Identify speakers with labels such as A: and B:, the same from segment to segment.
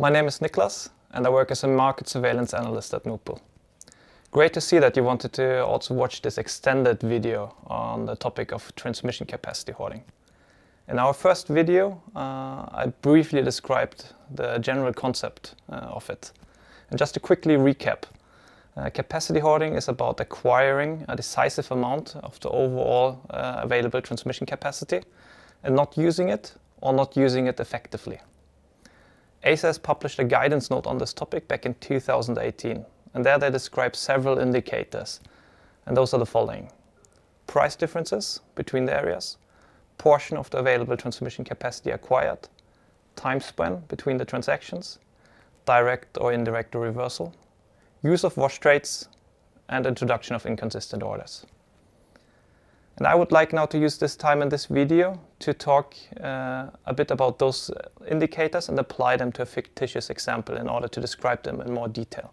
A: My name is Niklas and I work as a market surveillance analyst at Nopal. Great to see that you wanted to also watch this extended video on the topic of transmission capacity hoarding. In our first video, I briefly described the general concept of it. And just to quickly recap, capacity hoarding is about acquiring a decisive amount of the overall available transmission capacity and not using it or not using it effectively. ACER has published a guidance note on this topic back in 2018, and there they describe several indicators, and those are the following: price differences between the areas, portion of the available transmission capacity acquired, time span between the transactions, direct or indirect reversal, use of wash trades, and introduction of inconsistent orders. And I would like now to use this time in this video to talk a bit about those indicators and apply them to a fictitious example in order to describe them in more detail.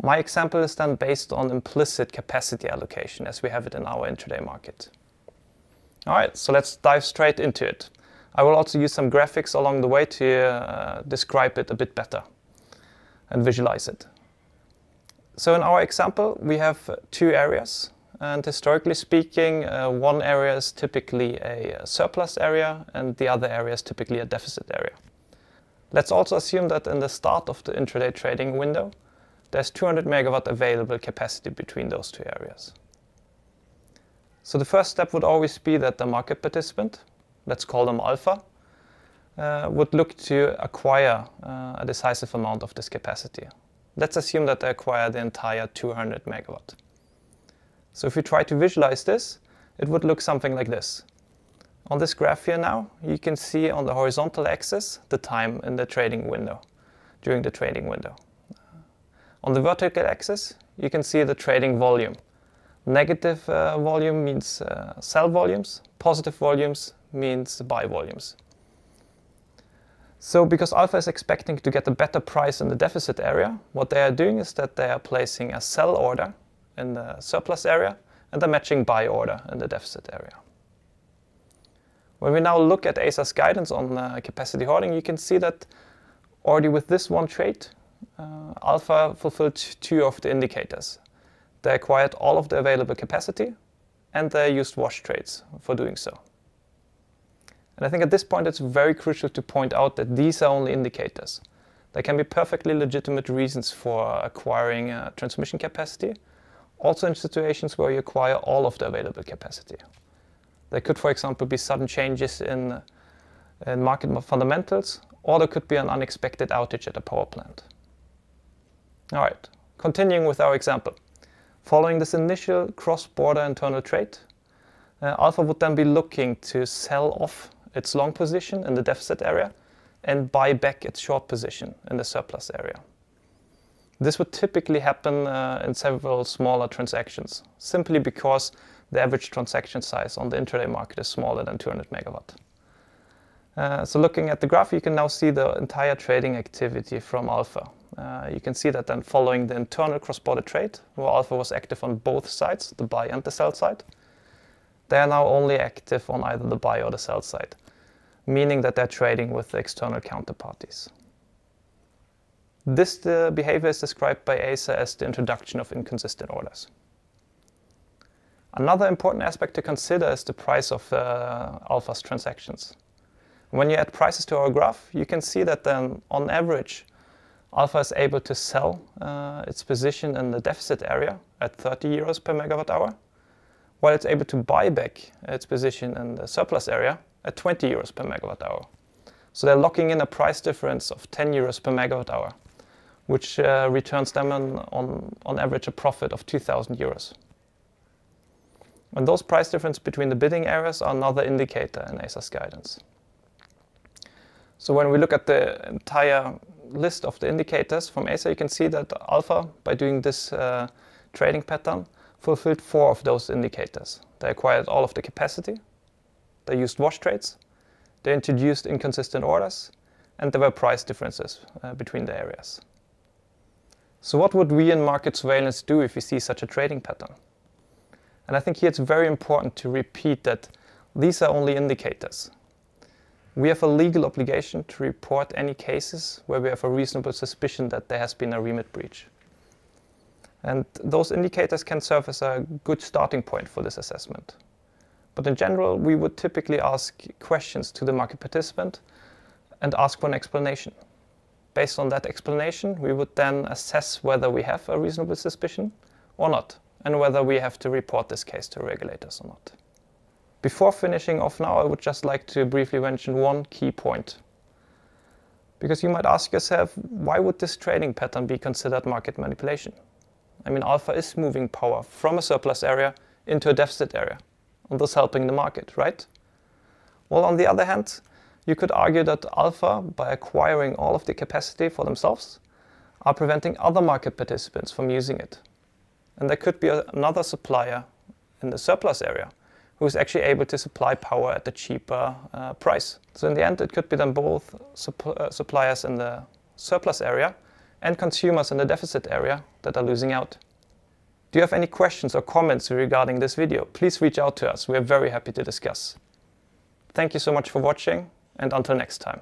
A: My example is then based on implicit capacity allocation as we have it in our intraday market. Alright, so let's dive straight into it. I will also use some graphics along the way to describe it a bit better and visualize it. So in our example, we have two areas. And historically speaking, one area is typically a surplus area and the other area is typically a deficit area. Let's also assume that in the start of the intraday trading window, there's 200 megawatt available capacity between those two areas. So the first step would always be that the market participant, let's call them alpha, would look to acquire a decisive amount of this capacity. Let's assume that they acquire the entire 200 megawatt. So if we try to visualize this, it would look something like this. On this graph here now, you can see on the horizontal axis the time in the trading window, during the trading window. On the vertical axis, you can see the trading volume. Negative volume means sell volumes, positive volumes means buy volumes. So because alpha is expecting to get a better price in the deficit area, what they are doing is that they are placing a sell order in the surplus area and a matching buy order in the deficit area. When we now look at ACER's guidance on capacity hoarding, you can see that already with this one trade, alpha fulfilled two of the indicators. They acquired all of the available capacity and they used wash trades for doing so. And I think at this point it's very crucial to point out that these are only indicators. There can be perfectly legitimate reasons for acquiring transmission capacity, also in situations where you acquire all of the available capacity. There could, for example, be sudden changes in market fundamentals, or there could be an unexpected outage at a power plant. All right, continuing with our example. Following this initial cross-border internal trade, alpha would then be looking to sell off its long position in the deficit area and buy back its short position in the surplus area. This would typically happen in several smaller transactions, simply because the average transaction size on the intraday market is smaller than 200 megawatt. So looking at the graph, you can now see the entire trading activity from alpha. You can see that then following the internal cross-border trade, where alpha was active on both sides, the buy and the sell side, they are now only active on either the buy or the sell side, meaning that they're trading with the external counterparties. This behavior is described by ACER as the introduction of inconsistent orders. Another important aspect to consider is the price of alpha's transactions. When you add prices to our graph, you can see that then on average, alpha is able to sell its position in the deficit area at 30 euros per megawatt hour, while it's able to buy back its position in the surplus area at 20 euros per megawatt hour. So they're locking in a price difference of 10 euros per megawatt hour, which returns them on average a profit of 2,000 euros. And those price difference between the bidding areas are another indicator in ACER's guidance. So when we look at the entire list of the indicators from ACER, you can see that alpha, by doing this trading pattern, fulfilled 4 of those indicators. They acquired all of the capacity, they used wash trades, they introduced inconsistent orders, and there were price differences between the areas. So what would we in market surveillance do if we see such a trading pattern? And I think here it's very important to repeat that these are only indicators. We have a legal obligation to report any cases where we have a reasonable suspicion that there has been a remit breach. And those indicators can serve as a good starting point for this assessment. But in general, we would typically ask questions to the market participant and ask for an explanation. Based on that explanation, we would then assess whether we have a reasonable suspicion or not, and whether we have to report this case to regulators or not. Before finishing off now, I would just like to briefly mention one key point. Because you might ask yourself, why would this trading pattern be considered market manipulation? I mean, alpha is moving power from a surplus area into a deficit area, and thus helping the market, right? Well, on the other hand, you could argue that alpha, by acquiring all of the capacity for themselves, are preventing other market participants from using it. And there could be another supplier in the surplus area who is actually able to supply power at a cheaper price. So in the end, it could be then both suppliers in the surplus area and consumers in the deficit area that are losing out. Do you have any questions or comments regarding this video? Please reach out to us. We are very happy to discuss. Thank you so much for watching, and until next time.